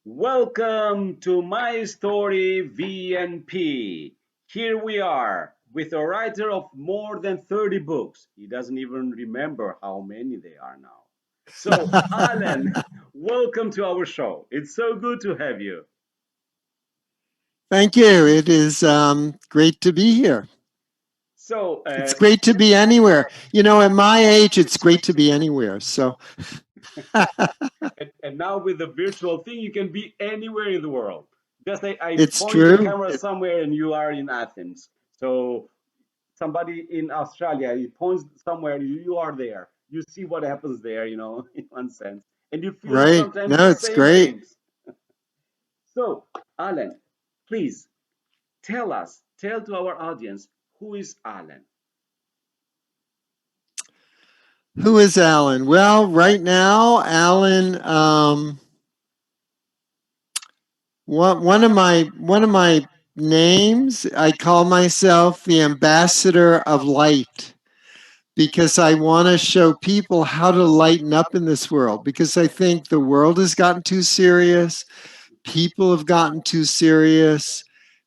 Welcome to My Story VNP. Here we are with a writer of more than 30 books. He doesn't even remember how many they are now. So, Alan, welcome to our show. It's so good to have you. Thank you. It is great to be here. So, It's great to be anywhere. At my age, it's great to be anywhere. So and now with the virtual thing, you can be anywhere in the world. Just I it's point the true. camera somewhere and you are in Athens. So somebody in Australia, he points somewhere, you are there. You see what happens there, in one sense. And you feel Right. sometimes No, the it's same great. things. So, Alan, please tell to our audience, who is Alan? Who is Alan? Well, right now, Alan, one of my names, I call myself the ambassador of light because I want to show people how to lighten up in this world because I think the world has gotten too serious. People have gotten too serious,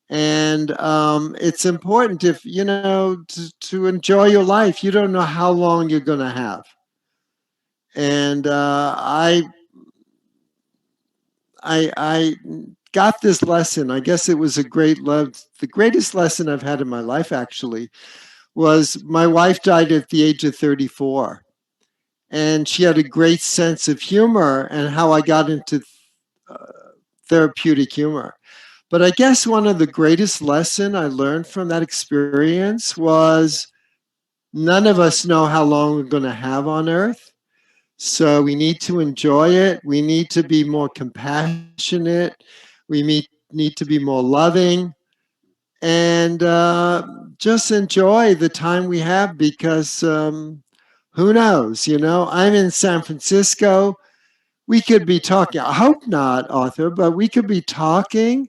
and it's important if to enjoy your life. You don't know how long you're going to have, and I got this lesson. I guess it was a great love. The greatest lesson I've had in my life actually was my wife died at the age of 34, and she had a great sense of humor and how I got into uh, therapeutic humor. But I guess one of the greatest lesson I learned from that experience was none of us know how long we're going to have on earth. So we need to enjoy it. We need to be more compassionate. We need to be more loving and just enjoy the time we have because who knows? I'm in San Francisco. We could be talking, I hope not, Arthur, but we could be talking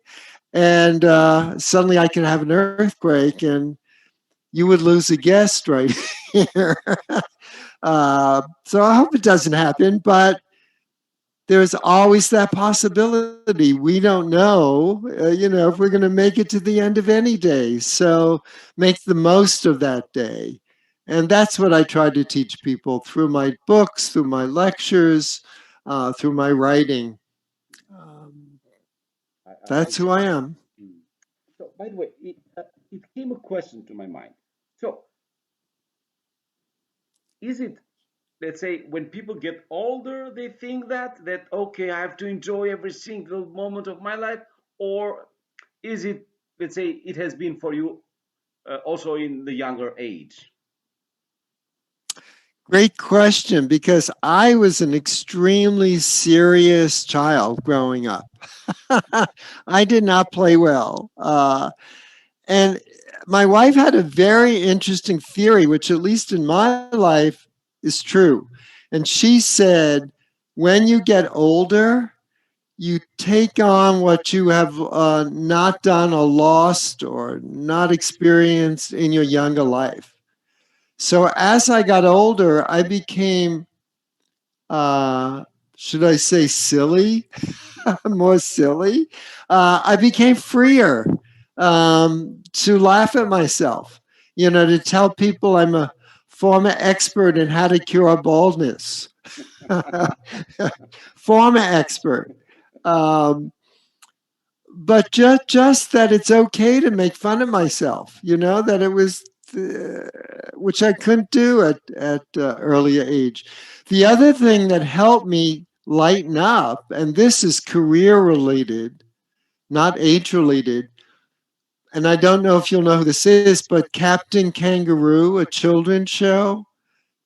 and suddenly I could have an earthquake and you would lose a guest right here. So I hope it doesn't happen, but there's always that possibility. We don't know, if we're going to make it to the end of any day. So make the most of that day. And that's what I try to teach people through my books, through my lectures, through my writing. Um, I that's who I am. mm. So, by the way, it came a question to my mind. So, is it, let's say, when people get older, they think that okay, I have to enjoy every single moment of my life, or is it, let's say, it has been for you also in the younger age? Great question because I was an extremely serious child growing up. I did not play well. And my wife had a very interesting theory, which, at least in my life, is true. And she said, when you get older, you take on what you have not done or lost or not experienced in your younger life. So as I got older, I became, uh, should I say, silly, more silly. I became freer to laugh at myself, to tell people I'm a former expert in how to cure baldness, former expert. Um, but just that it's okay to make fun of myself, that it was, which I couldn't do at earlier age. The other thing that helped me lighten up, and this is career related, not age related, and I don't know if you'll know who this is, but Captain Kangaroo, a children's show.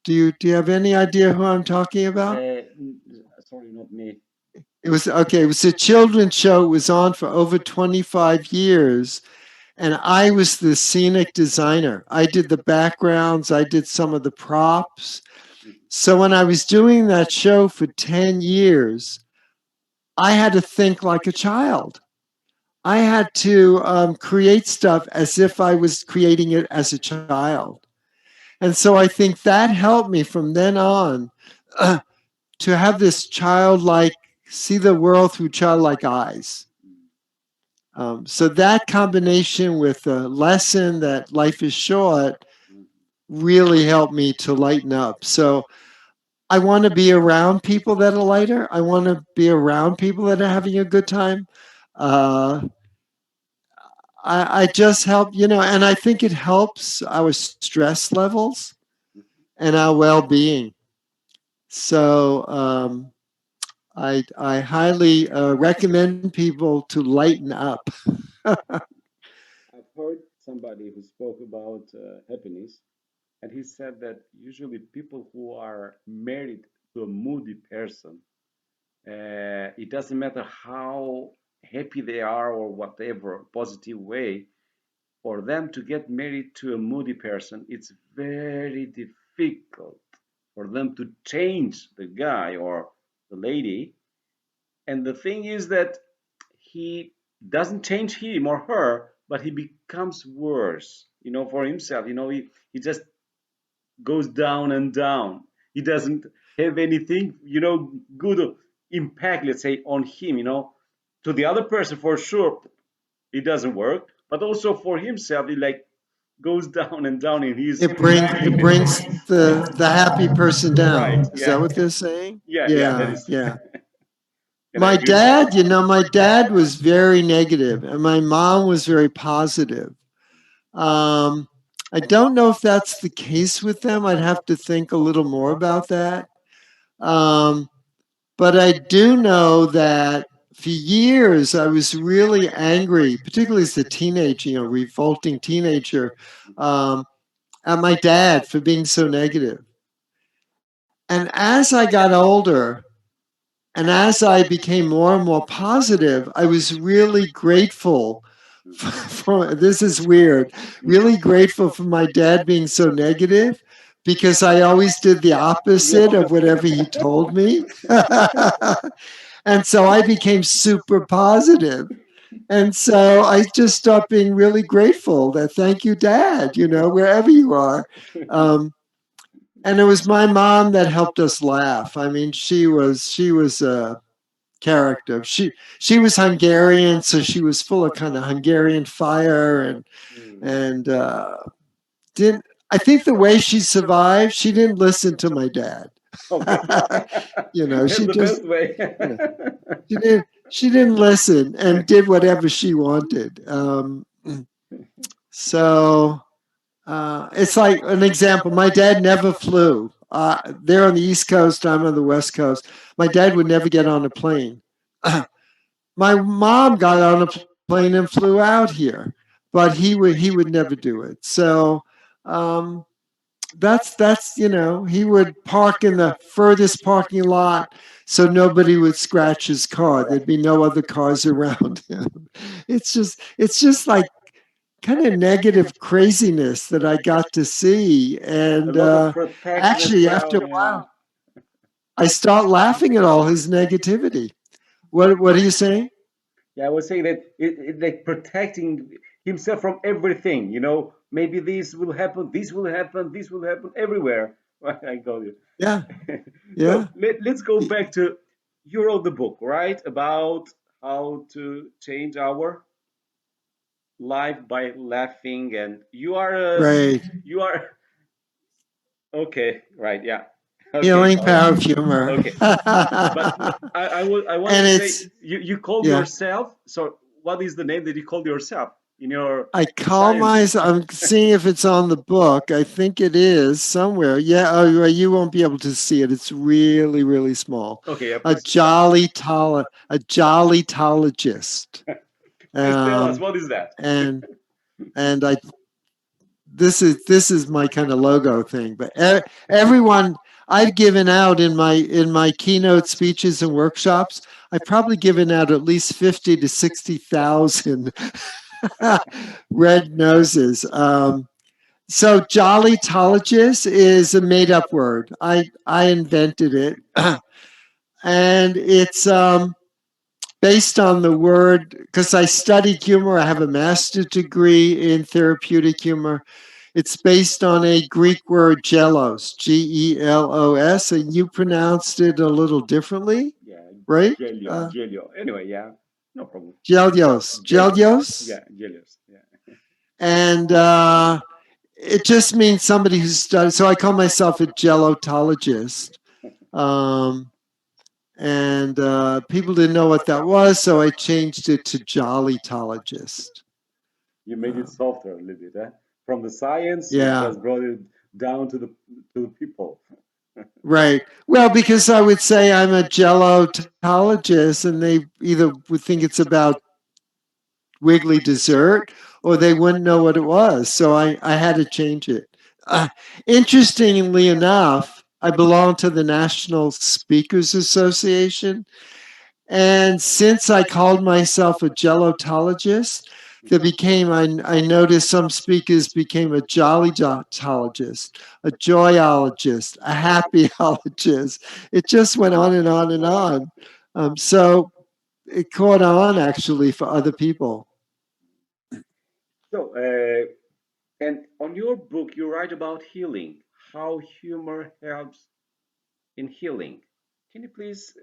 Do you have any idea who I'm talking about? Sorry, not me. It was okay. It was a children's show. It was on for over 25 years, and I was the scenic designer. I did the backgrounds. I did some of the props. So when I was doing that show for 10 years, I had to think like a child. I had to create stuff as if I was creating it as a child. And so I think that helped me from then on to have this childlike see the world through childlike eyes. Mm, So that combination with the lesson that life is short mm, really helped me to lighten up. So I want to be around people that are lighter. I want to be around people that are having a good time. Uh, I just help, and I think it helps our stress levels mm. and our well being. So I highly recommend people to lighten up. I've heard somebody who spoke about happiness, and he said that usually people who are married to a moody person, it doesn't matter how happy they are or whatever positive way, for them to get married to a moody person, it's very difficult for them to change the guy or the lady. And the thing is that he doesn't change him or her, but he becomes worse, for himself. He just goes down and down. He doesn't have anything, good impact, let's say, on him, To the other person, for sure, it doesn't work, but also for himself, it like goes down and down in his It brings the happy person right. down. Is that Yeah. what they're saying? Yeah, yeah, that Yeah, is. yeah. Can I My agree? dad, my dad was very negative, and my mom was very positive. Um, I don't know if that's the case with them. I'd have to think a little more about that. Um, but I do know that for years I was really angry, particularly as a teenager, revolting teenager, um, at my dad for being so negative. And as I got older, and as I became more and more positive, I was really grateful for this is weird, really grateful for my dad being so negative because I always did the The opposite of opposite. whatever he told me. And so I became super positive. And so I just stopped being really grateful that thank you, Dad, wherever you are. Um, and it was my mom that helped us laugh. I mean, she was a character. She was Hungarian, so she was full of kind of Hungarian fire Mm. and didn't. I think the way she survived, she didn't listen to my dad. Okay. That's She the just best way. you know she didn't listen and did whatever she wanted. So it's like an example. My dad never flew. They're on the East Coast. I'm on the West Coast. My dad would never get on a plane. My mom got on a plane and flew out here, but he would never do it. So um, that's he would park in the furthest parking lot so nobody would scratch his car. There'd be no other cars around him. It's just like kind of negative craziness that I got to see, A and lot of protection as actually well. after a Yeah. while I start laughing at all his negativity. What are you saying? Yeah, I was saying that it like protecting himself from everything. Maybe this will happen, this will happen, this will happen everywhere. I got you. Yeah, So yeah. let's go back to you wrote the book, right? About how to change our life by laughing, and Right. you are okay, right? Yeah, okay, Healing all right, power of humor. okay. But I wanted And to say it's, you called yeah. yourself. So what is the name that you called yourself in your I call science? myself, I'm seeing if it's on the book. I think it is somewhere. Yeah, oh, well, you won't be able to see it. It's really, really small. Okay, yeah, A jollytologist. please tell us Um, what is that. and and I this is my kind of logo thing. But everyone I've given out in my keynote speeches and workshops, I've probably given out at least 50 to 60,000 red noses. So jollytologist is a made up word. I invented it, and it's based on the word because I studied humor. I have a master's degree in therapeutic humor. It's based on a Greek word, gelos, Gelos, and you pronounced it a little differently. Yeah, right? Gelio. Anyway, yeah, no problem. Gelios, Gelios. Gelios, Yeah, Gelios. Yeah. and it just means somebody who's studied. So I call myself a gelotologist. Um, and people didn't know what that was, so I changed it to jollytologist. You made it Um, softer a little bit, eh? From the science, you yeah, just brought it down to the people. right. Well, because I would say I'm a gelotologist, and they either would think it's about wiggly dessert or they wouldn't know what it was. So I had to change it. Uh, Interestingly enough, I belong to the National Speakers Association. And since I called myself a gelotologist, there became, I noticed some speakers became a jollytologist, a joyologist, a happyologist. It just went on and on and on. So it caught on actually for other people. So, and on your book, you write about healing, how humor helps in healing. Can you please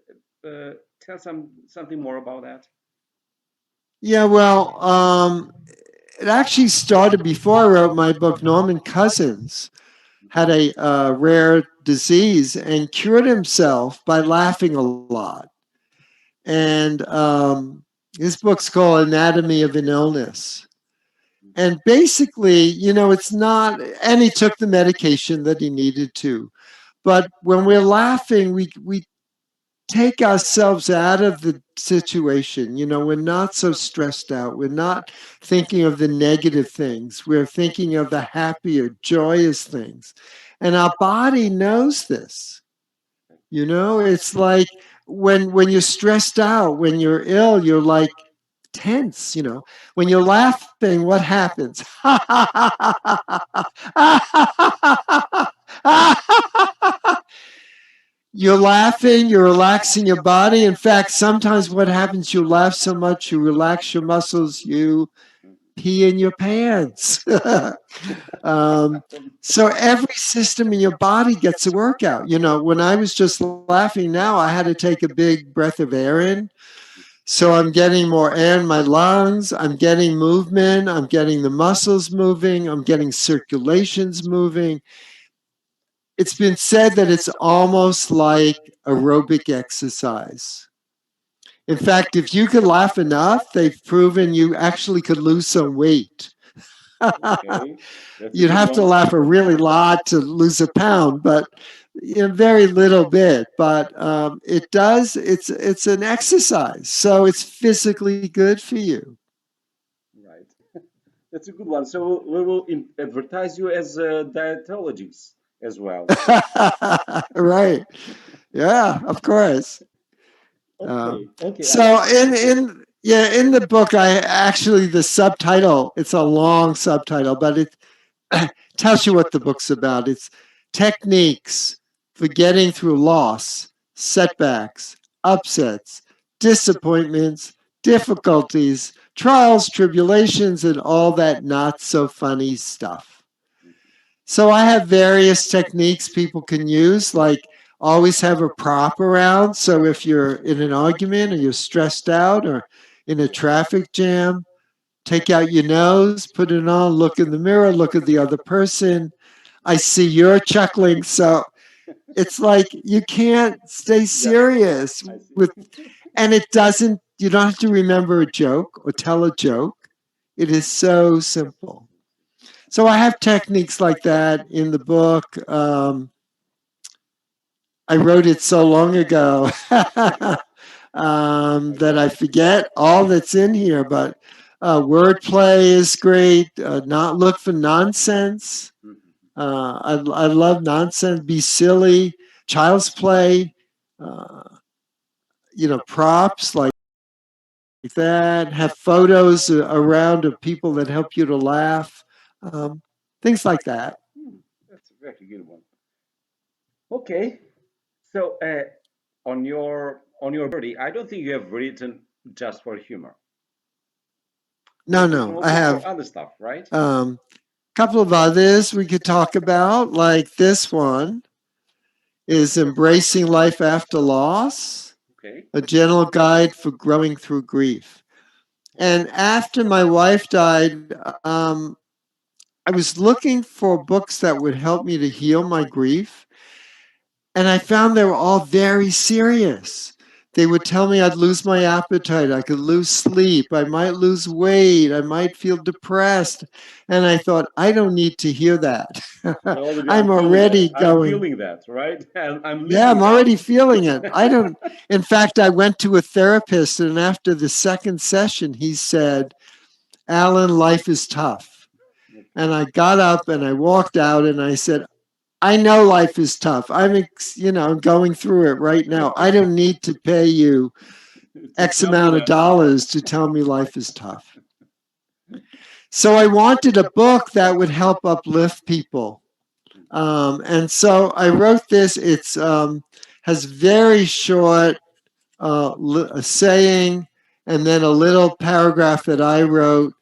tell something more about that? Yeah, well, it actually started before I wrote my book. Norman Cousins had a rare disease and cured himself by laughing a lot. And his book's called Anatomy of an Illness. And basically, it's not, and he took the medication that he needed to. But when we're laughing, we take ourselves out of the situation. We're not so stressed out. We're not thinking of the negative things. We're thinking of the happier, joyous things. And our body knows this. It's like when you're stressed out, when you're ill, you're like tense. When you're laughing, what happens? You're laughing, you're relaxing your body. In fact, sometimes what happens, you laugh so much, you relax your muscles, you pee in your pants. um, so every system in your body gets a workout. When I was just laughing now, I had to take a big breath of air in. So I'm getting more air in my lungs. I'm getting movement. I'm getting the muscles moving. I'm getting circulations moving. It's been said that it's almost like aerobic exercise. In fact, if you could laugh enough, they've proven you actually could lose some weight. Okay, that's a You'd good have to one. laugh a really lot to lose a pound, but very little bit. But it does. It's an exercise, so it's physically good for you. Right. That's a good one. So we will advertise you as a dietologist as well. Right? Yeah, of course. Okay, okay, I So see. in the book, I actually the subtitle. It's a long subtitle, but it tells you what the book's about. It's techniques for getting through loss, setbacks, upsets, disappointments, difficulties, trials, tribulations, and all that not so funny stuff. So I have various techniques people can use, like always have a prop around. So if you're in an argument or you're stressed out or in a traffic jam, take out your nose, put it on, look in the mirror, look at the other person. I see you're chuckling. So it's like you can't stay Yeah, serious I with, see. and it doesn't, you don't have to remember a joke or tell a joke. It is so simple. So I have techniques like that in the book. I wrote it so long ago that I forget all that's in here, but wordplay is great. Not look for nonsense. I love nonsense. Be silly. Child's play. Uh, props like that. Have photos around of people that help you to laugh. Um, Things like that. That's a very good one. Okay, so I don't think you have written just for humor. You No, have written no. I also for have other stuff, right? couple of others we could talk about, like this one is embracing life after loss. Okay. A Gentle Guide for Growing Through Grief. And after my wife died, I was looking for books that would help me to heal my grief. And I found they were all very serious. They would tell me I'd lose my appetite, I could lose sleep, I might lose weight, I might feel depressed. And I thought, I don't need to hear that. Already, I'm I'm feeling that. already I'm going, feeling that, right? I'm yeah, living I'm already feeling it. I that. don't, in fact, I went to a therapist, and after the second session, he said, Alan, life is tough. And Okay. I got up and I walked out and I said, I know life is tough. I'm going through it right now. I don't need to pay you To X tell me amount of that. dollars to tell me life is tough. So I wanted a book that would help uplift people. And so I wrote this. It's has very short a saying and then a little paragraph that I wrote,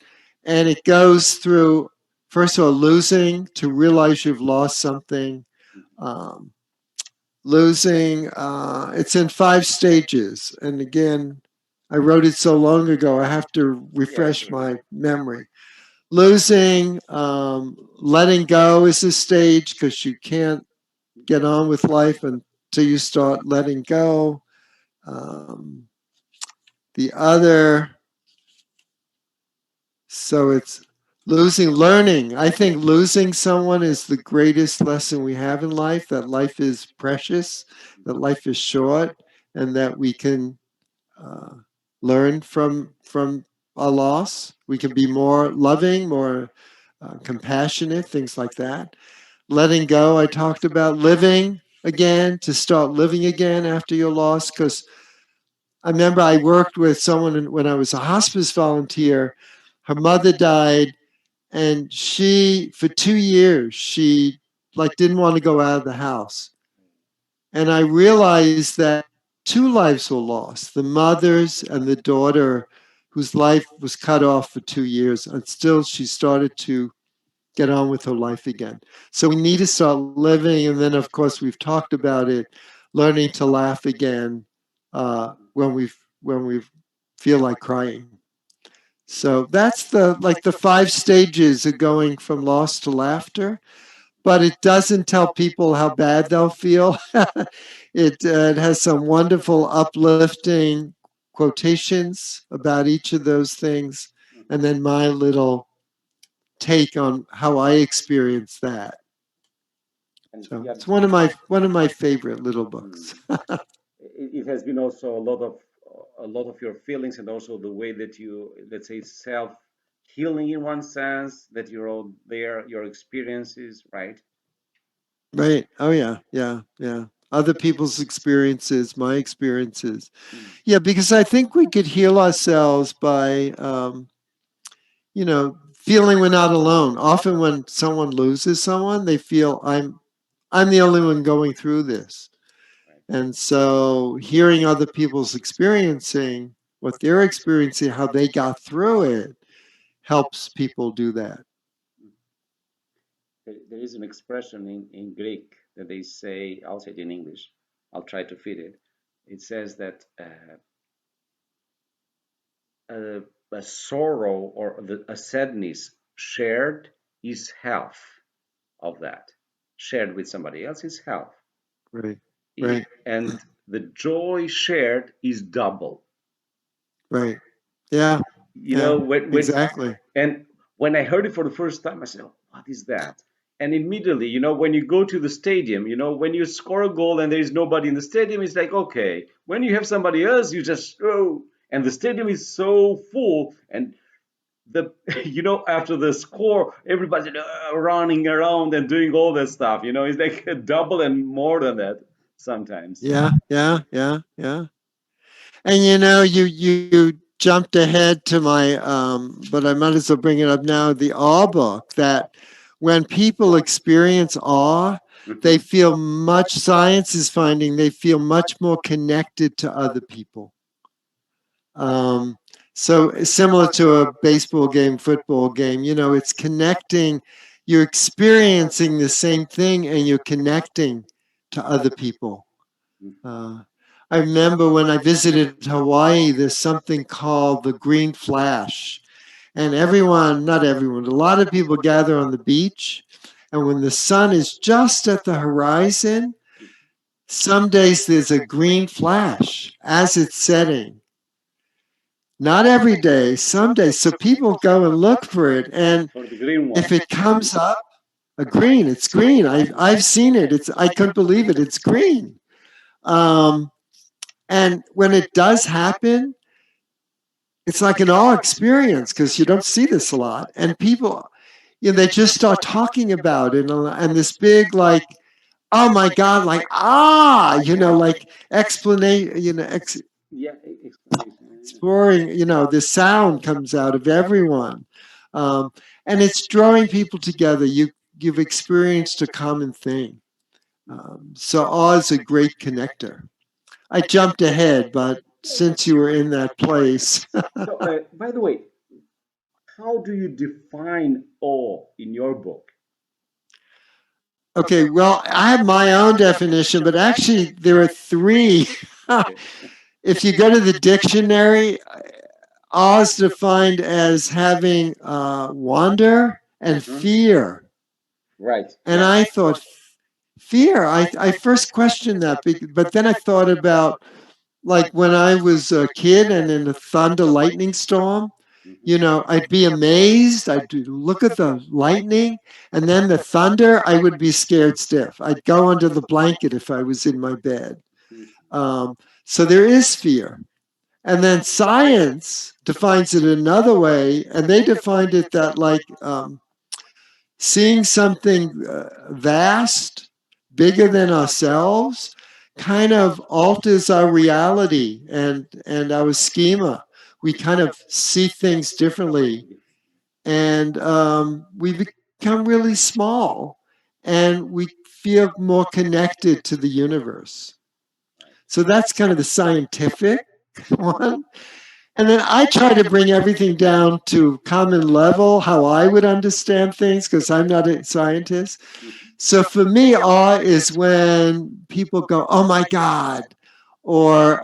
and it goes through first of all losing to realize you've lost something. Um, Losing. It's in 5 stages. And again, I wrote it so long ago, I have to Yes, refresh sure. my memory. Losing, letting go is a stage because you can't get on with life until you start letting go. Um, the other, so it's losing, learning. I think losing someone is the greatest lesson we have in life, that life is precious, that life is short, and that we can uh, learn from a loss. We can be more loving, more compassionate, things like that. Letting go, I talked about living again, to start living again after your loss. Because I remember I worked with someone when I was a hospice volunteer. Her mother died, and she, for 2 years, she like didn't want to go out of the house. And I realized that two lives were lost, the mother's and the daughter, whose life was cut off for 2 years. And still, she started to get on with her life again. So we need to start living. And then, of course, we've talked about it, learning to laugh again when we feel like crying. So that's the like the 5 stages of going from loss to laughter, but it doesn't tell people how bad they'll feel. It has some wonderful, uplifting quotations about each of those things, and then my little take on how I experience that. And So yeah, it's one of my favorite little mm, books. it has been also a lot of your feelings and also the way that you, let's say, self healing in one sense, that you're all there, your experiences, right? Right. Oh yeah, yeah, yeah. Other people's experiences, my experiences. Mm, Yeah, because I think we could heal ourselves by feeling we're not alone. Often when someone loses someone, they feel I'm the only one going through this. right. And so hearing other people's experiencing what they're experiencing, how they got through it, helps people do that. There is an expression in Greek that they say, I'll say it in English, I'll try to fit it. It says that a, a sorrow or a sadness shared is half of that. Shared with somebody else is half. Right. Right. And the joy shared is double. Right. Yeah. You Yeah. know, when Exactly. and when I heard it for the first time, I said, "Oh, what is that?" And immediately, when you go to the stadium, when you score a goal and there is nobody in the stadium, it's like, okay. When you have somebody else, you just and the stadium is so full, and the after the score, everybody's running around and doing all that stuff. It's like a double and more than that sometimes. Yeah. Yeah. Yeah. Yeah. And you jumped ahead to my, but I might as well bring it up now. The awe book, that when people experience awe, they Hmm. feel much, science is finding they feel much more connected to other people. Um, so similar to a baseball game, football game, it's connecting. You're experiencing the same thing and you're connecting to other people. Uh, I remember when I visited Hawaii, there's something called the green flash. And everyone, not everyone, a lot of people gather on the beach. And when the sun is just at the horizon, some days there's a green flash as it's setting. Not every day, some days. So people go and look for it. And For the green one. if it comes up, a green, it's green. I've seen it. I couldn't believe it. It's green. Um, and when it does happen, it's like an awe experience because you don't see this a lot. And people, they just start talking about it and this big, like, oh my God, like, like explanation, Yeah, explanation. exploring, the sound comes out of everyone. Um, and it's drawing people together. You've experienced a common thing. So awe is a great connector. I jumped ahead, but since you were in that place, So, by the way, how do you define awe in your book? okay, well, I have my own definition, but actually there are three. Okay. If you go to the dictionary, awe is defined as having wonder and Mhm. fear. Right. And I thought, fear, I first questioned that, but then I thought about like when I was a kid and in a thunder lightning storm, I'd be amazed. I'd look at the lightning and then the thunder, I would be scared stiff. I'd go under the blanket if I was in my bed. Mhm. Um, so there is fear. And then science defines it another way, and they defined it that like seeing something vast, bigger than ourselves, kind of alters our reality and our schema. We kind of see things differently, and we become really small, and we feel more connected to the universe. So that's kind of the scientific one. And then I try to bring everything down to common level, how I would understand things, because I'm not a scientist. So for me, awe is when people go, "Oh my God," or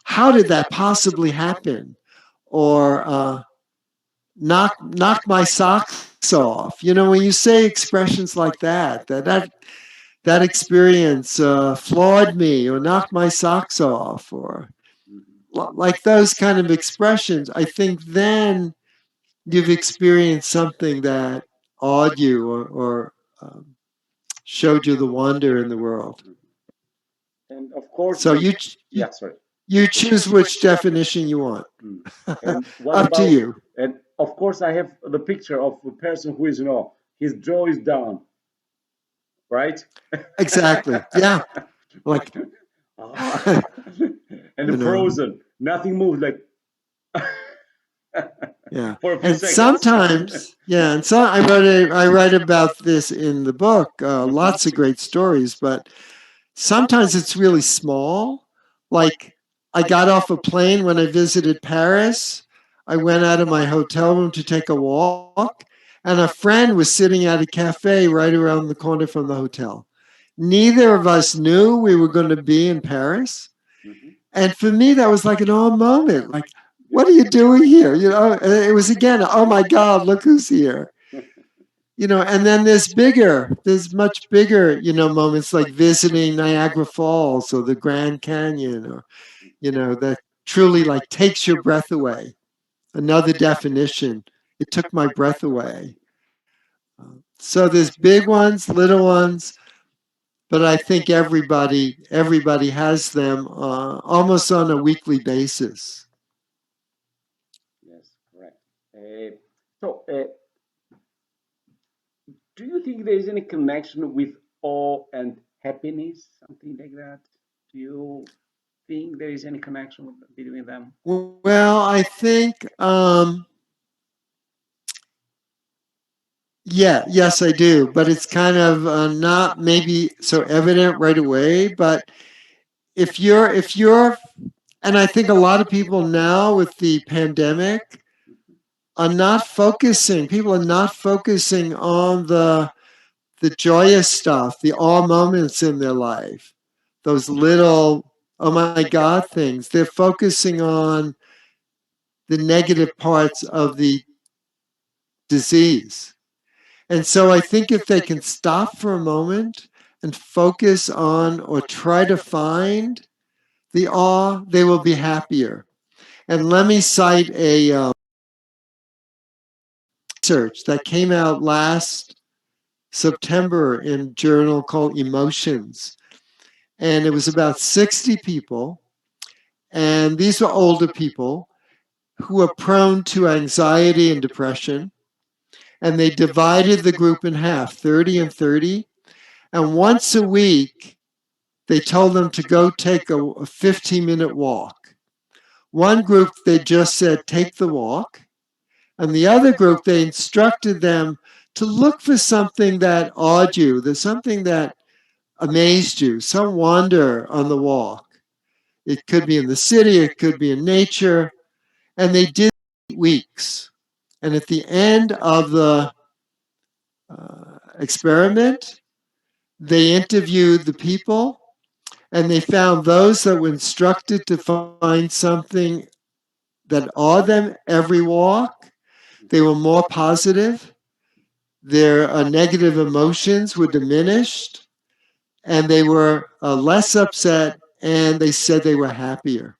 "How did that possibly happen?" or "Knock my socks off." When you say expressions like that experience flawed me, or knocked my socks off, or like those kind of expressions, I think then you've experienced something that awed you or showed you the wonder in the world. And of course, So the yeah, sorry. you choose which definition you want. Mm. And what Up to about, you. and of course, I have the picture of a person who is, his jaw is down, right? Exactly. Yeah. Like, Ah. you And know. frozen, nothing moved, like Yeah. for a few And seconds. sometimes, yeah, and so I write about this in the book. Lots of great stories, but sometimes it's really small. Like I got off a plane when I visited Paris. I went out of my hotel room to take a walk, and a friend was sitting at a cafe right around the corner from the hotel. Neither of us knew we were going to be in Paris. Mhm. And for me, that was like an oh moment. Like, what are you doing here? And it was again, oh my God, look who's here. And then there's much bigger, moments like visiting Niagara Falls or the Grand Canyon, or, that truly like takes your breath away. Another definition, it took my breath away. So there's big ones, little ones, but I think everybody has them almost on a weekly basis. Yes, correct. So, do you think there is any connection with awe and happiness, something like that? Do you think there is any connection between them? Well, I think, yeah, yes, I do, but it's kind of not maybe so evident right away. But if you're, and I think a lot of people now with the pandemic are not focusing. People are not focusing on the joyous stuff, the awe moments in their life, those little. oh my God things. They're focusing on the negative parts of the disease. And so I think if they can stop for a moment and focus on or try to find the awe, they will be happier. And let me cite a research that came out last September in a journal called Emotions. And it was about 60 people. And these were older people who were prone to anxiety and depression. And they divided the group in half, 30 and 30. And once a week, they told them to go take a 15-minute walk. One group, they just said, take the walk. And the other group, they instructed them to look for something that awed you, there's something that amazed you, some wonder on the walk. It could be in the city, it could be in nature. And they did 8 weeks. And at the end of the experiment, they interviewed the people and they found those that were instructed to find something that awed them every walk. They were more positive. Their negative emotions were diminished and they were less upset and they said they were happier.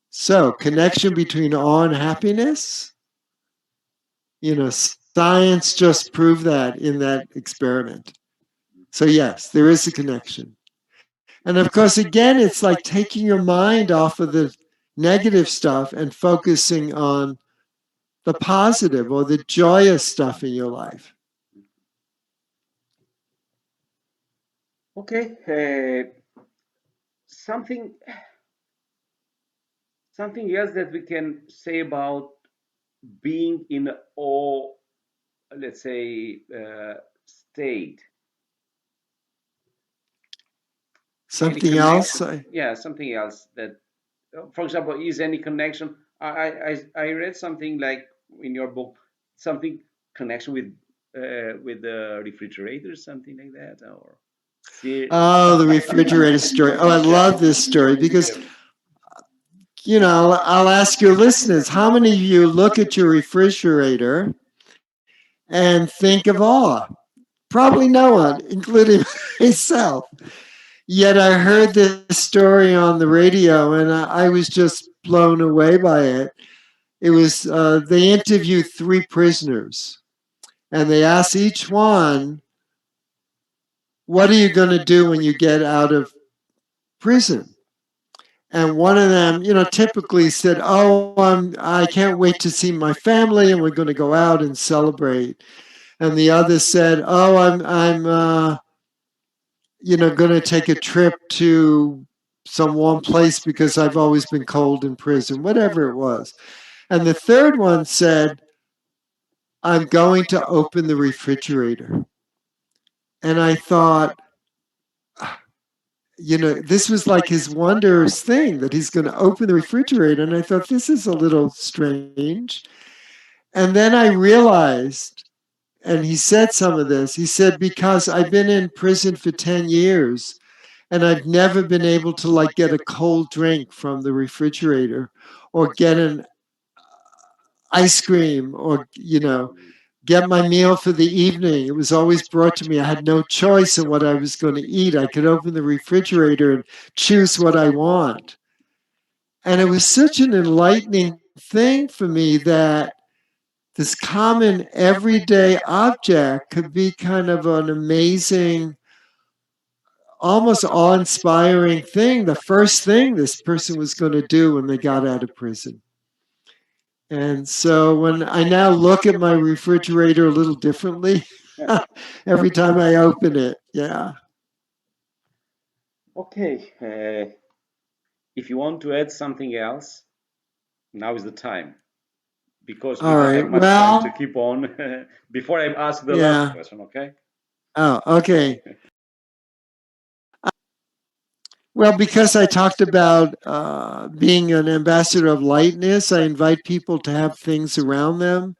So, connection between awe and happiness, science just proved that in that experiment. So, yes, there is a connection. And of course, again, it's like taking your mind off of the negative stuff and focusing on the positive or the joyous stuff in your life. Okay, something something else that we can say about being in awe, let's say, state. Any Something else? connection? Yeah, something else that, for example, is any connection? I read something like in your book, something connection with the refrigerator, something like that, or see. Oh, the refrigerator story. Oh, I love this story because, I'll ask your listeners how many of you look at your refrigerator and think of awe? Probably no one, including myself. Yet I heard this story on the radio and I was just blown away by it. It was, they interviewed 3 prisoners and they asked each one, what are you going to do when you get out of prison? And one of them, typically said, "Oh, I can't wait to see my family, and we're going to go out and celebrate." And the other said, "Oh, I'm going to take a trip to some warm place because I've always been cold in prison," whatever it was. And the third one said, "I'm going to open the refrigerator." And I thought, this was like his wondrous thing that he's going to open the refrigerator. And I thought, this is a little strange. And then I realized, and he said some of this, he said, because I've been in prison for 10 years and I've never been able to like get a cold drink from the refrigerator or get an ice cream or, get my meal for the evening. It was always brought to me. I had no choice in what I was going to eat. I could open the refrigerator and choose what I want. And it was such an enlightening thing for me that this common everyday object could be kind of an amazing, almost awe inspiring thing, the first thing this person was going to do when they got out of prison. And so when I now look at my refrigerator a little differently every time I open it, yeah. Okay, if you want to add something else, now is the time because we All don't have right. much time to Well, keep on. Before I ask the last yeah. question, okay? Oh, okay. Well, because I talked about being an ambassador of lightness, I invite people to have things around them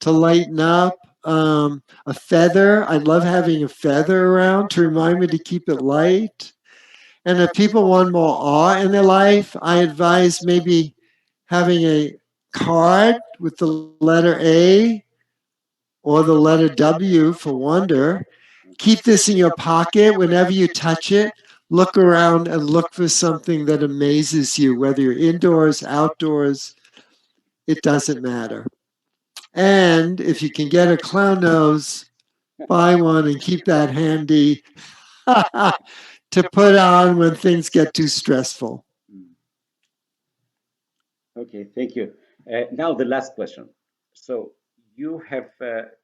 to lighten up. A feather. I love having a feather around to remind me to keep it light. And if people want more awe in their life, I advise maybe having a card with the letter A or the letter W for wonder. Keep this in your pocket whenever you touch it. Look around and look for something that amazes you, whether you're indoors, outdoors, it doesn't matter. And if you can get a clown nose, buy one and keep that handy to put on when things get too stressful. Mm. Okay, thank you. Now the last question. So you have,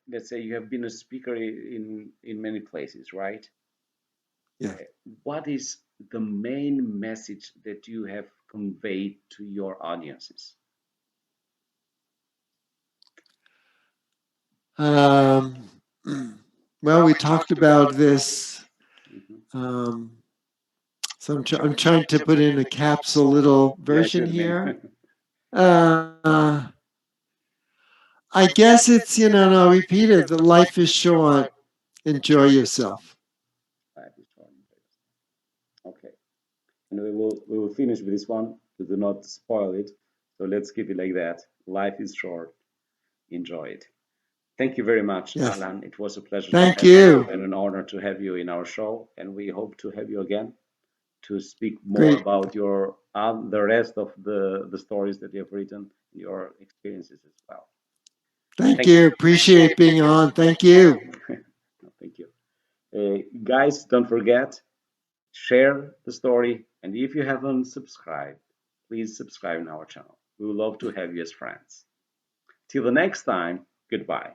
let's say, you have been a speaker in many places, right? Yeah. What is the main message that you have conveyed to your audiences? Um, well, we talked about this. Mhm. Um, so I'm trying to put in a capsule little Yeah, version good man. here. Uh, I guess it's, and I'll repeat it, that life is short. Enjoy yourself. Life is short. Okay, and we will finish with this one to do not spoil it. So let's keep it like that. Life is short. Enjoy it. Thank you very much, Yes. Alan. It was a pleasure to Thank have you you. and an honor to have you in our show. And we hope to have you again to speak more Great. about your the rest of the stories that you have written, your experiences as well. Thank Thank you. you. Appreciate being on. Thank you. Thank you. Guys, don't forget, share the story. And if you haven't subscribed, please subscribe in our channel. We would love to have you as friends. Till the next time, goodbye.